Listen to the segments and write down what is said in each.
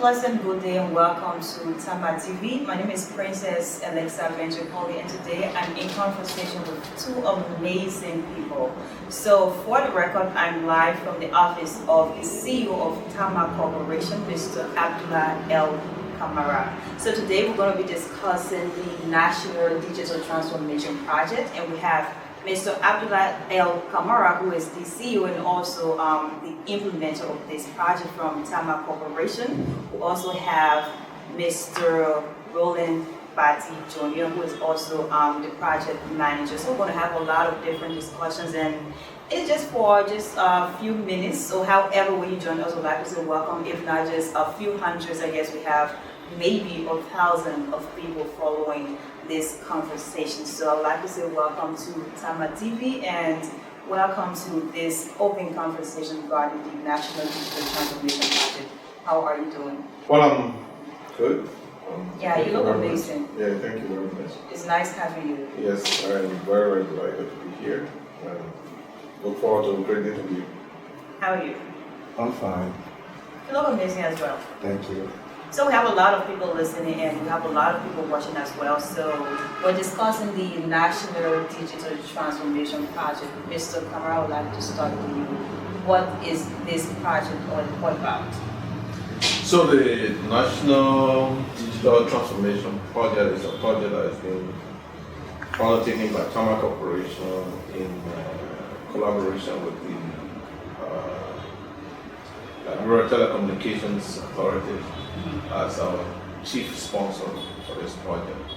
pleasant good day and welcome to Tamma TV. My name is Princess Alexa Benjicoli, and today I'm in conversation with two amazing people. So for the record, I'm live from the office of the CEO of Tamma Corporation, Mr. Abdullah L. Kamara. So today we're going to be discussing the National Digital Transformation Project, and we have Mr. Abdullah L. Kamara, who is the CEO and also the implementer of this project from Tamma Corporation. We also have Mr. Roland Batty Jr., who is also the project manager. So we're going to have a lot of different discussions, and it's just for a few minutes. So however when you join us, we'd like to say welcome. If not just a few hundreds, I guess we have maybe 1,000 of people following this conversation. So I'd like to say welcome to Tamma TV and welcome to this open conversation regarding the National Digital Transformation Project. How are you doing? Well, I'm good. Yeah, you look amazing. Yeah, thank you very much. It's nice having you. Yes, I'm very, very delighted to be here. Look forward to a great day with you. How are you? I'm fine. You look amazing as well. Thank you. So we have a lot of people listening and we have a lot of people watching as well. So we're discussing the National Digital Transformation Project. Mr. Kamara, I would like to start with you. What is this project all about? So the National Digital Transformation Project is a project that has been undertaken by Tamma Corporation in collaboration with the Liberia Telecommunications Authority as our chief sponsor for this project.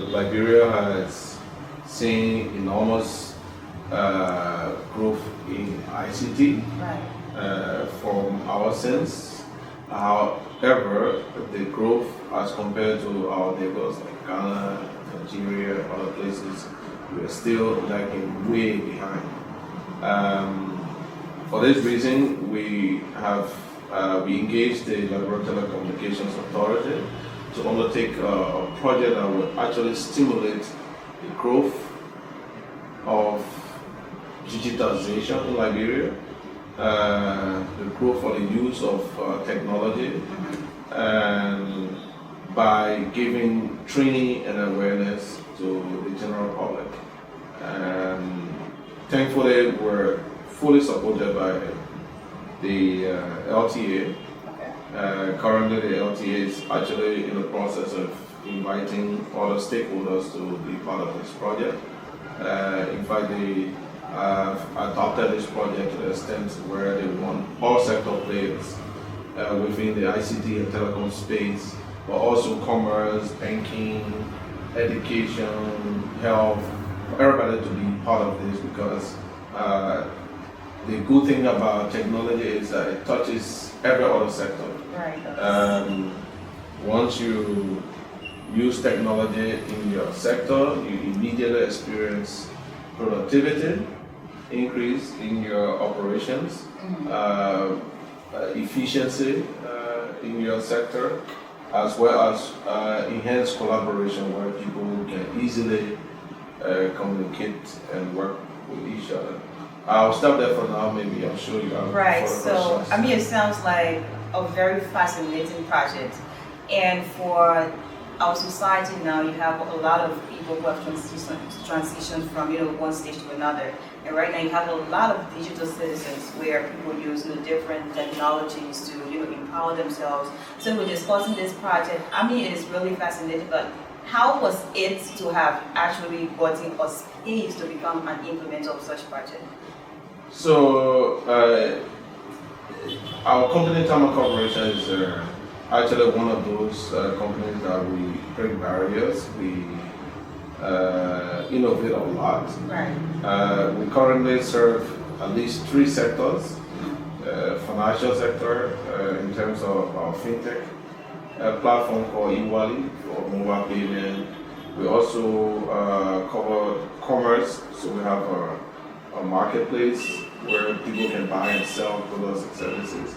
Liberia has seen enormous growth in ICT from our sense. However, the growth as compared to our neighbors like Ghana, Nigeria, other places, we are still lagging way behind. For this reason, we engaged the Liberia Telecommunications Authority to undertake a project that will actually stimulate the growth of digitalization in Liberia, the growth for the use of technology, and by giving training and awareness to the general public. Thankfully, we're fully supported by the LTA. Currently, the LTA is actually in the process of inviting other stakeholders to be part of this project. In fact, they have adopted this project to the extent where they want all sector players within the ICT and telecom space, but also commerce, banking, education, health, for everybody to be part of this, because the good thing about technology is that it touches every other sector. Right. Once you use technology in your sector, you immediately experience productivity increase in your operations, efficiency in your sector, as well as enhanced collaboration where people can easily communicate and work with each other. I'll stop there for now. Maybe I'll show you. Right. So, it sounds like a very fascinating project. And for our society now, you have a lot of people who have transitioned from one stage to another. And right now, you have a lot of digital citizens where people use different technologies to empower themselves. So we're discussing this project. It is really fascinating. But how was it to have actually gotten a space to become an implementer of such project? So, our company, Tamma Corporation, is actually one of those companies that we break barriers. We innovate a lot. Right. We currently serve at least 3 sectors. Financial sector, in terms of our fintech platform called eWallet for mobile payment. We also cover commerce, so we have a marketplace where people can buy and sell products and services.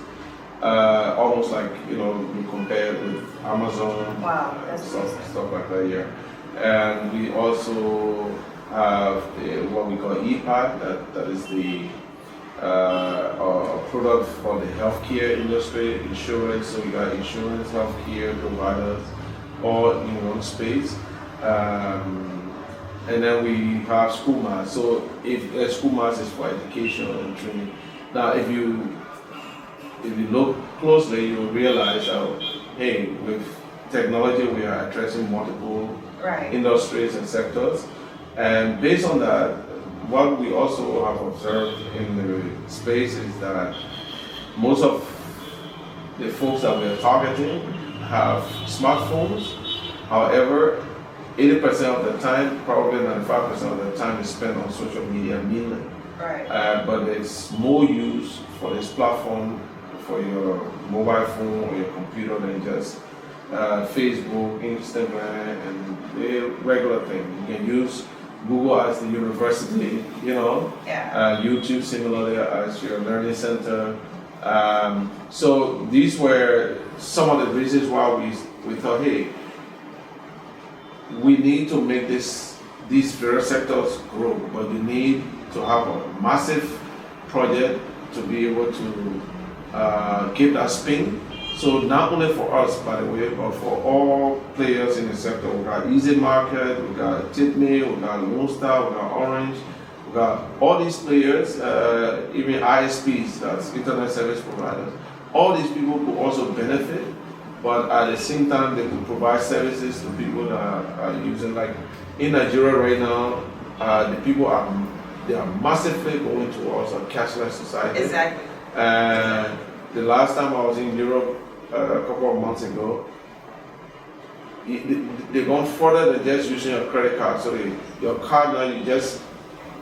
Almost like we compare it with Amazon. Wow, that's stuff like that. Yeah, and we also have what we call ePad. That is the a product for the healthcare industry, insurance. So we got insurance, healthcare providers, all in one space. And then we have school mass. So if school mass is for education and training. Now, if you look closely, you'll realize that, hey, with technology, we are addressing multiple industries and sectors. And based on that, what we also have observed in the space is that most of the folks that we're targeting have smartphones. However, 80% of the time, probably 95% of the time is spent on social media mainly. But there's more use for this platform for your mobile phone or your computer than just Facebook, Instagram, and the regular thing. You can use Google as the university, YouTube similarly as your learning center. So these were some of the reasons why we thought, hey, we need to make these various sectors grow, but you need to have a massive project to be able to give that spin. So not only for us, by the way, but for all players in the sector. We got Easy Market, we got Tipney, we got Lone Star, we got Orange, we got all these players, even ISPs, that's Internet Service Providers. All these people could also benefit, but at the same time, they could provide services to people that are using, like in Nigeria right now, the people they are massively going towards a cashless society. Exactly. The last time I was in Europe a couple of months ago, they've gone further than just using a credit card. So your card now, you just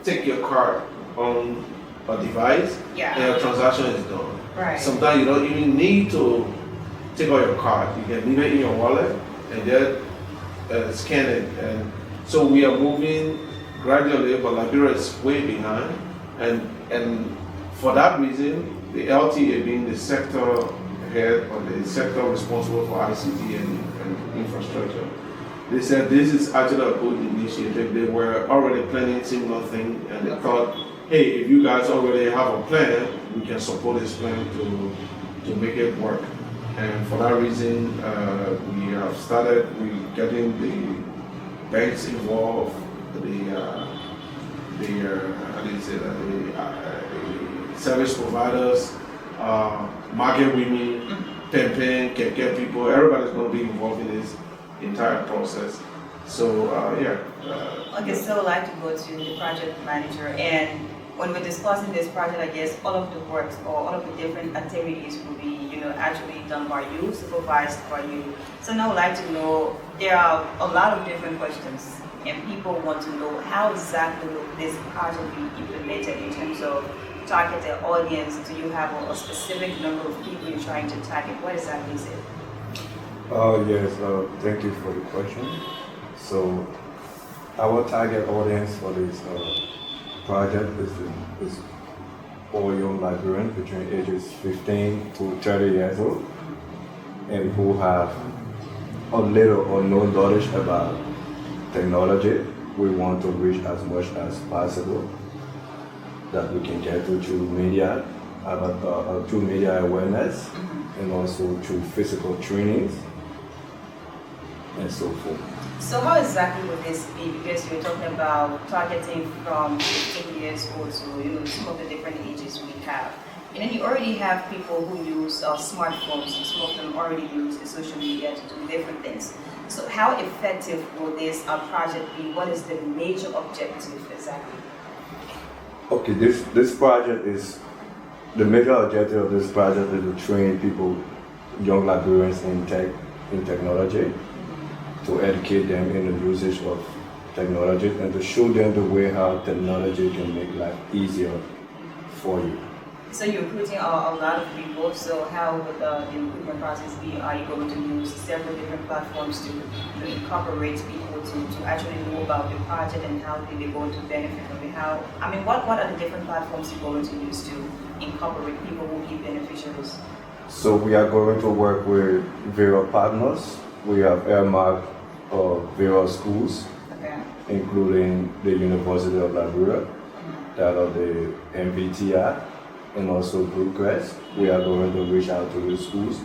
take your card on a device and your transaction is done. Sometimes you don't even need to take out your card. You can leave it in your wallet and then scan it. And so we are moving gradually, but Liberia is way behind. And for that reason, the LTA being the sector head or the sector responsible for ICT and infrastructure, they said this is actually a good initiative. They were already planning similar thing, and they thought, hey, if you guys already have a plan, we can support this plan to make it work. And for that reason, we have started getting the banks involved, the service providers, market women, campaign, can get people. Everybody's going to be involved in this entire process. So Okay, so I'd like to go to the project manager, and when we're discussing this project, I guess all of the works or all of the different activities will be, actually done by you, supervised by you. So now I'd like to know, there are a lot of different questions, and people want to know how exactly will this project be implemented in terms of targeted audience. Do you have a specific number of people you're trying to target? What exactly is it? Yes, thank you for the question. So our target audience for this project is all young Liberians between ages 15 to 30 years old, and who have a little or no knowledge about technology. We want to reach as much as possible that we can get through media, through media awareness, and also through physical trainings and so forth. So how exactly would this be? Because you're talking about targeting from 15 years old to some of the different ages we have. And then you already have people who use smartphones. Some of them already use the social media to do different things. So how effective will this project be? What is the major objective exactly? Okay, this project is, the major objective of this project is to train people, young Liberians in technology, to educate them in the usage of technology and to show them the way how technology can make life easier for you. So you're recruiting a lot of people, so how would the recruitment process be? Are you going to use several different platforms to incorporate people to actually know about the project and how they're going to benefit from it? What are the different platforms you're going to use to incorporate people who will be beneficiaries? So we are going to work with various partners. We have earmarked various schools, including the University of Liberia, that are the MVTI, and also requests. We are going to reach out to the schools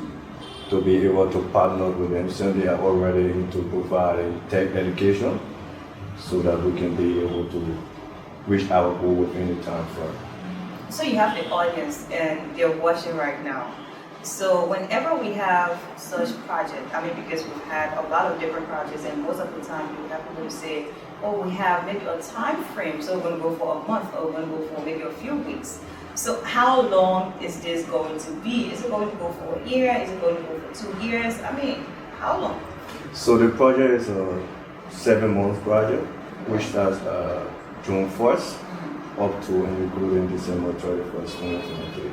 to be able to partner with them since they are already into providing tech education so that we can be able to reach our goal within the time frame. So you have the audience and they're watching right now. So whenever we have such project, I mean, because we've had a lot of different projects, and most of the time you have people who say, oh, we have maybe a time frame, so we're going to go for a month, or we're going to go for maybe a few weeks. So how long is this going to be? Is it going to go for a year? Is it going to go for 2 years? I mean, how long? So the project is a 7-month project, which starts June 1st up to and including December 31st, 2023.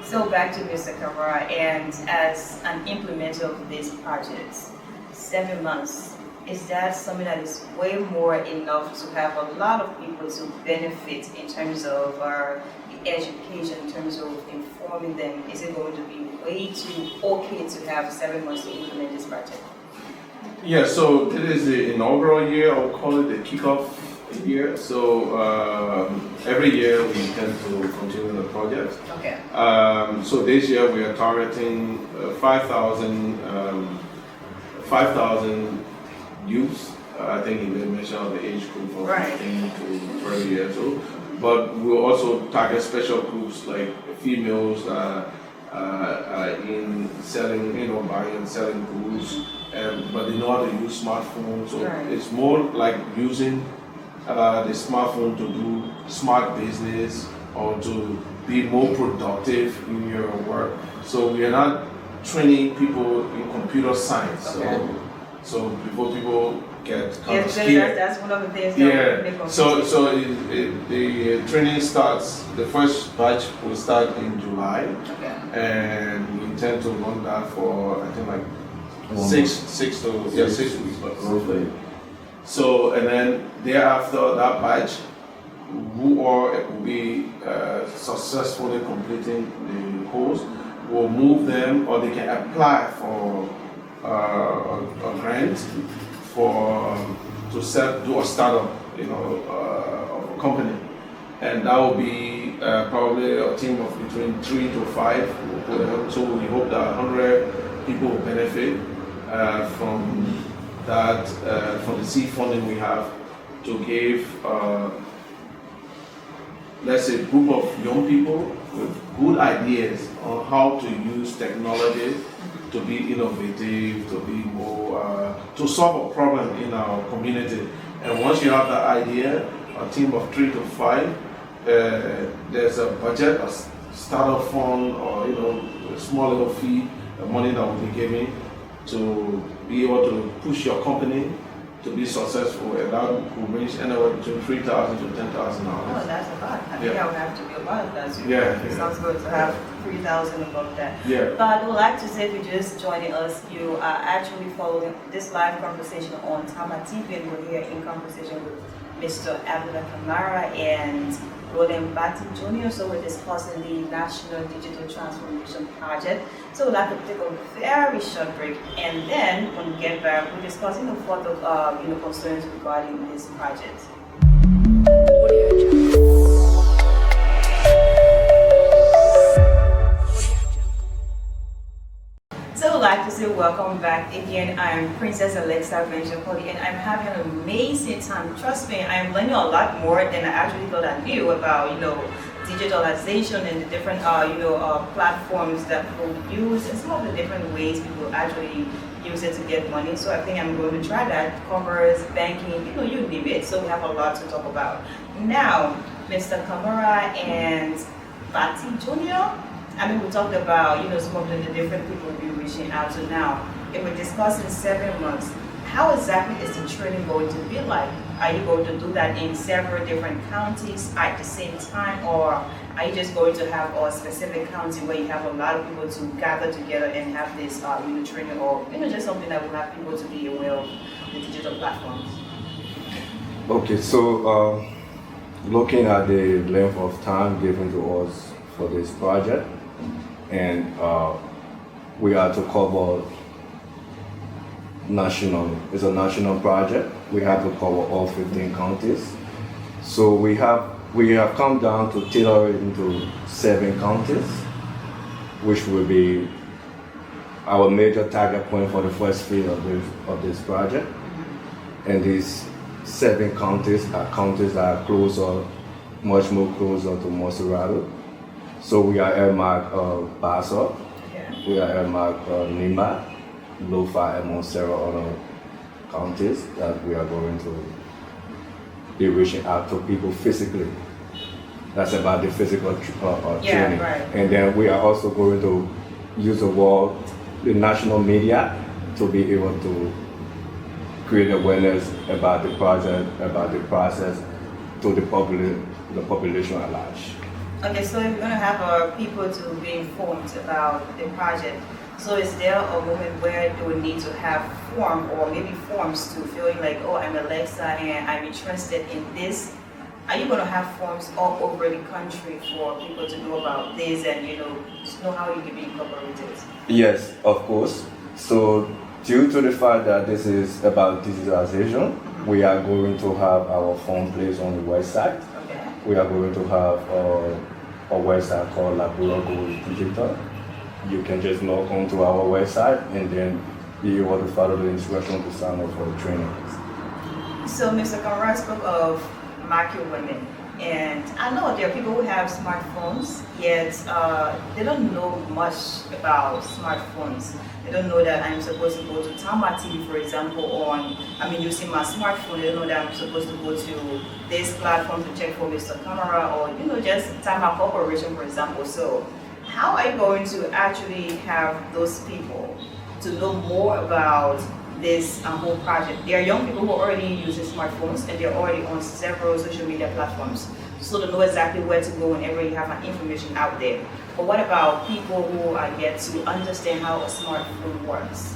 So back to Mr. Kamara, and as an implementer of this project, 7 months, is that something that is way more enough to have a lot of people to benefit in terms of the education, in terms of informing them? Is it going to be way too okay to have 7 months to implement this project? Yeah, so this is the inaugural year, I would call it the kickoff year. So every year we intend to continue the project. Okay. So this year we are targeting 5,000 youths. I think you did mention the age group from 15 to 30 years old. But we'll also target special groups like females in selling, buying and selling goods, but they know how to use smartphones. So it's more like using the smartphone to do smart business or to be more productive in your work. So we are not training people in computer science. So before people get kind of scared. That's one of the things. The training starts. The first batch will start in July, and we intend to run that for I think like 6 weeks. Roughly. So and then thereafter that batch, who will be successfully completing the course, will move them, or they can apply for a grant to do a startup, of a company, and that will be probably a team of between 3 to 5. So we hope that 100 people will benefit from that, from the seed funding we have to give, let's say, a group of young people with good ideas on how to use technology to be innovative, to be more, to solve a problem in our community. And once you have that idea, a team of 3 to 5, there's a budget, a startup fund, or a small little fee, the money that will be given to be able to push your company to be successful, and that will range anywhere between $3,000 to $10,000. Oh, that's a lot. I think I would have to be a part of that. So it sounds good to have 3,000 above that. Yeah. But I would like to say, if you're just joining us, you are actually following this live conversation on Tamma TV, and we're here in conversation with Mr. Abdullah Kamara and Roland Batty Jr. So we're discussing the National Digital Transformation Project. So we'd like to take a very short break, and then when we get back, we're discussing the further concerns regarding this project. So I'd like to say welcome back again. I'm Princess Alexa Benjamin, and I'm having an amazing time. Trust me, I'm learning a lot more than I actually thought I knew about, digitalization and the different, platforms that people use, and some of the different ways people actually use it to get money. So I think I'm going to try that. Commerce, banking, you name it. So we have a lot to talk about. Now, Mr. Kamara and Batty Jr., we talked about, some of the different people we'll be reaching out to now. If we're discussing 7 months, how exactly is the training going to be like? Are you going to do that in several different counties at the same time, or are you just going to have a specific county where you have a lot of people to gather together and have this training, or just something that will have people to be aware of the digital platforms? Okay, so looking at the length of time given to us for this project, and we are to cover it's a national project. We have to cover all 15 counties. So we have we have come down to tailor it into 7 counties, which will be our major target point for the first phase of this project. And these 7 counties are counties that are closer, much more closer to Monserrate. So we are earmarked Basso, we are earmarked Nima, Lofa, and Montserrat, other counties that we are going to be reaching out to people physically. That's about the physical training. Right. And then we are also going to use the national media to be able to create awareness about the project, about the process to the population at large. Okay, so if you're going to have people to be informed about the project, so is there a moment where they would need to have forms to fill in, like, oh, I'm Alexa and I'm interested in this? Are you going to have forms all over the country for people to know about this and, just know how you can be incorporated? Yes, of course. So due to the fact that this is about digitalization, we are going to have our form placed on the website. Okay. We are going to have a website called Liberia Digital. You can just log on to our website and then be able to follow the instructions to sign up for the training. So Mr. Conrad spoke of market women, and I know there are people who have smartphones, yet they don't know much about smartphones. They don't know that I'm supposed to go to Tamma TV, for example, using my smartphone. They don't know that I'm supposed to go to this platform to check for Mr. Camera or, just Tamma Corporation, for example. So how are you going to actually have those people to know more about this whole project? There are young people who already use smartphones and they're already on several social media platforms, so they know exactly where to go whenever you have information out there. But what about people who are yet to understand how a smartphone works?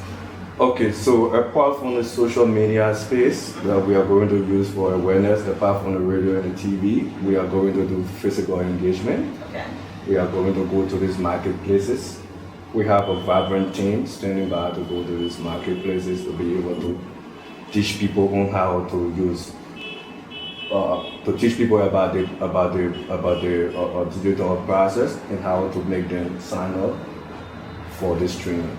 Okay, so apart from the social media space that we are going to use for awareness, apart from the radio and the TV, we are going to do physical engagement. Okay. We are going to go to these marketplaces. We have a vibrant team standing by to go to these marketplaces to be able to teach people on how to use, to teach people about the digital process and how to make them sign up for this training.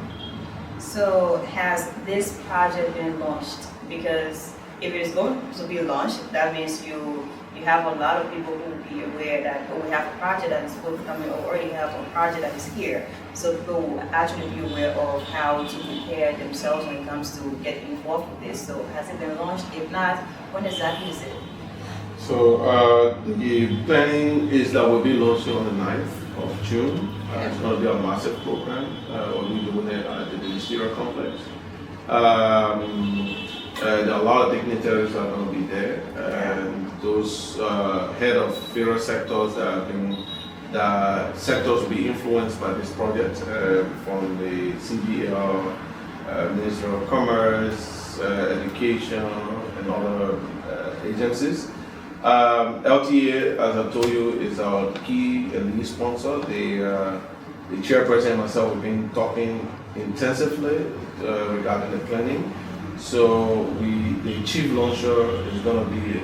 So has this project been launched? Because if it is going to be launched, that means you have a lot of people who will be aware that we have a project that is forthcoming, or already have a project that is here. So people will actually be aware of how to prepare themselves when it comes to get involved with this. So has it been launched? If not, when exactly is it? So the planning is that we'll be launching on the 9th of June. It's going to be a massive program. We'll be doing it at the Ministerial Complex. There are a lot of dignitaries that are going to be there, and those head of various sectors the sectors will be influenced by this project, from the CBL, Ministry of Commerce, Education, and other agencies. LTA, as I told you, is our key and lead sponsor. The chairperson and myself have been talking intensively regarding the planning. So the chief launcher is going to be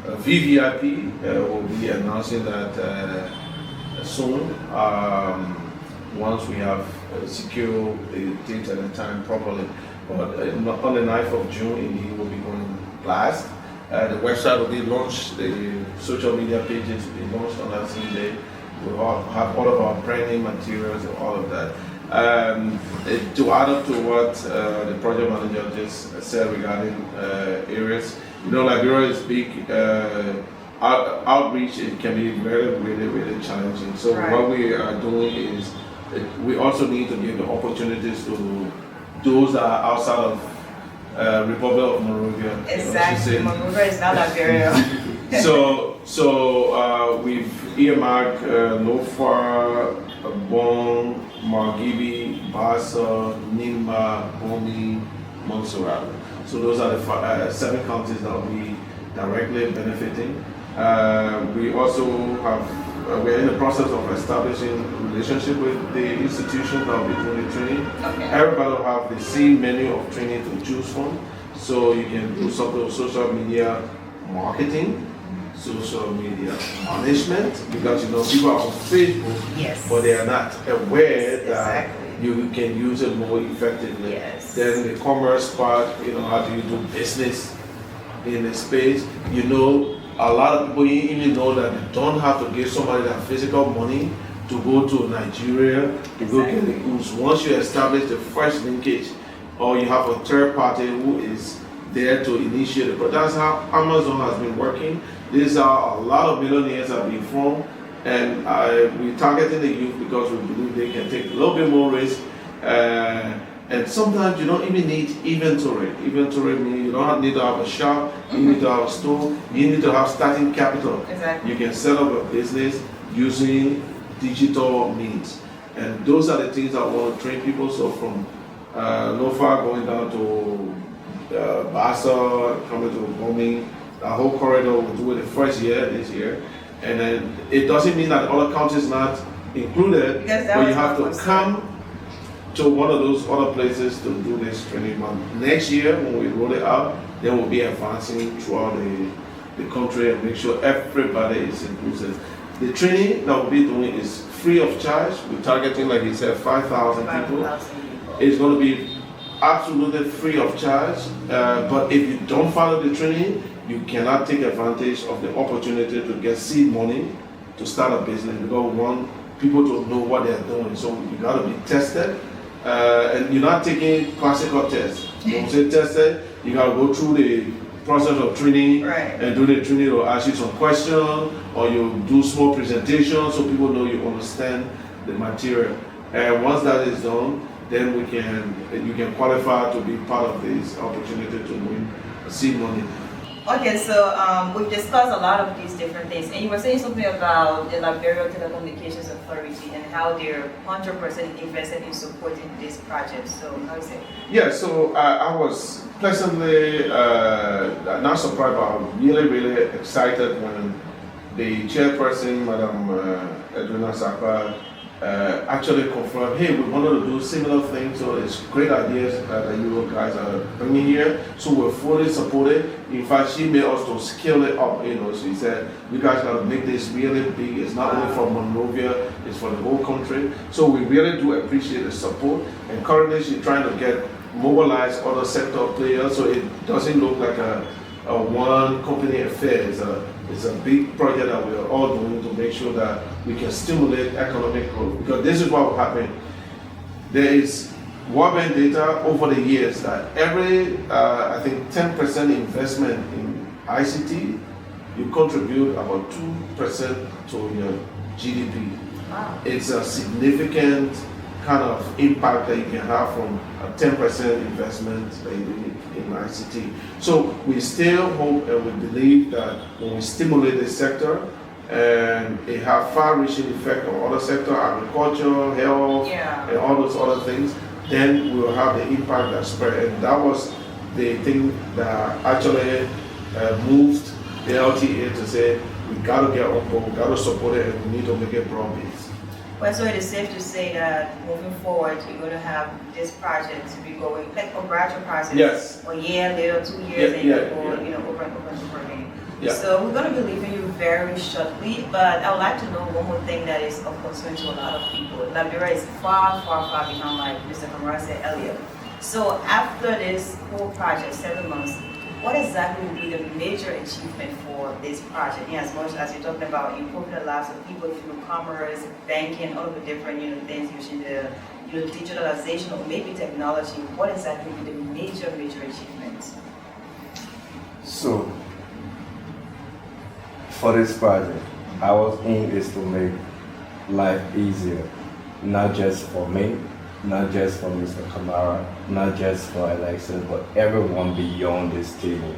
a VVIP. We'll be announcing that soon, once we have secured the date and the time properly. But on the 9th of June, indeed, we'll be going blast. The website will be launched, the social media pages will be launched on that same day. We'll have all of our branding materials and all of that. To add up to what the project manager just said regarding areas, Liberia is big. Outreach, it can be really challenging. So right. What we are doing is we also need to give the opportunities to those that are outside of Republic of Monrovia. Exactly, Monrovia is not Liberia. So we've earmarked Lofa, Bon, Margibi, Bassa, Nimba, Bomi, Montserrat. So those are the 7 counties that will be directly benefiting. We also we're in the process of establishing a relationship with the institutions that will be doing the training. Okay. Everybody will have the same menu of training to choose from. So you can do something with social media marketing. social media management, because people are on Facebook, Yes. but they are not aware that Exactly. you can use it more effectively. Yes. Then the commerce part, how do you do business in the space? A lot of people even know that they don't have to give somebody that physical money to go to Nigeria to go get the goods. Once you establish the first linkage, or you have a third party who is there to initiate it. But that's how Amazon has been working. These are a lot of millionaires have been formed, and we're targeting the youth because we believe they can take a little bit more risk. And sometimes you don't even need inventory. Inventory means you don't need to have a shop, you need to have a store, you need to have starting capital. Exactly. You can set up a business using digital means. And those are the things I want to train people. So from Lofa going down to Bassa, coming to Bombing, the whole corridor we'll do it the first year, this year. And then it doesn't mean that other countries not included, but you have to come to one of those other places to do this training. Next year, when we roll it out, then we'll be advancing throughout the country and make sure everybody is inclusive. The training that we'll be doing is free of charge. We're targeting, like he said, 5,000 people. It's going to be absolutely free of charge. But if you don't follow the training, you cannot take advantage of the opportunity to get seed money to start a business, because we want people to know what they're doing. So you got to be tested. And you're not taking classical tests. When you say tested, you got to go through the process of training, and do the training or ask you some questions, or you do small presentations so people know you understand the material. And once that is done, then you can qualify to be part of this opportunity to win seed money. Okay, so we've discussed a lot of these different things, and you were saying something about the Liberia Telecommunications Authority and how they're 100% invested in supporting this project. So how is it? Yeah, so I was pleasantly not surprised, but really, really excited when the chairperson, Madam Edwina Sapa, actually confirmed, hey, we wanted to do similar things, so it's great ideas that you guys are bringing here, so we're fully supported. In fact, she made us to scale it up, she said, you guys got to make this really big. It's not only for Monrovia, it's for the whole country. So we really do appreciate the support, and currently she's trying to mobilize other sector players, so it doesn't look like a one company affair. It's a big project that we are all doing to make sure that we can stimulate economic growth. Because this is what will happen. There is World Bank data over the years that every, I think, 10% investment in ICT, you contribute about 2% to your GDP. Wow. It's a significant kind of impact that you can have from a 10% investment that you do in ICT. So we still hope and we believe that when we stimulate this sector, and it have far-reaching effect on other sectors, agriculture, health, and all those other things, then we will have the impact that spread. And that was the thing that actually moved the LTA to say, we got to get on board, we got to support it, and we need to make it broad-based. Well, so it is safe to say that moving forward, you're going to have this project to be going like a gradual process. Yes. A year, later, 2 years, and you go, over and over again. Yeah. So we're going to be leaving you very shortly, but I would like to know one more thing that is of concern to a lot of people. Liberia is far, far, far behind, like Mr. Kamara said earlier. So after this whole project, 7 months, what exactly will be the major achievement for this project? As much as you're talking about improving the lives of people through commerce, banking, all of the different things using the digitalization or maybe technology, what exactly will be the major achievements? So for this project, our aim is to make life easier, not just for me, not just for Mr. Kamara, not just for Alexa, but everyone beyond this table.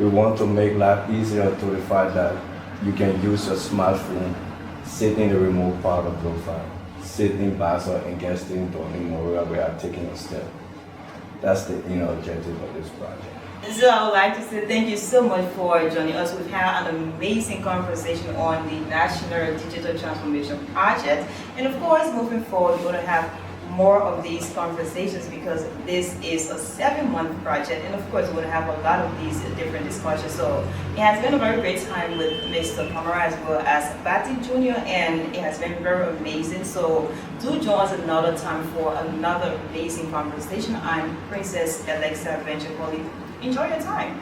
We want to make life easier to the fact that you can use your smartphone, sit in the remote part of Lofa, sit in Bassa and get things done in Moria without taking a step. That's the inner objective of this project. So I would like to say thank you so much for joining us. We've had an amazing conversation on the National Digital Transformation Project. And of course, moving forward, we're going to have more of these conversations because this is a 7-month project, and of course we'll have a lot of these different discussions. So it has been a very great time with Mr. Kamara as well as Batty Jr., and it has been very amazing. So do join us another time for another amazing conversation. I'm Princess Alexa Benjamin. Enjoy your time.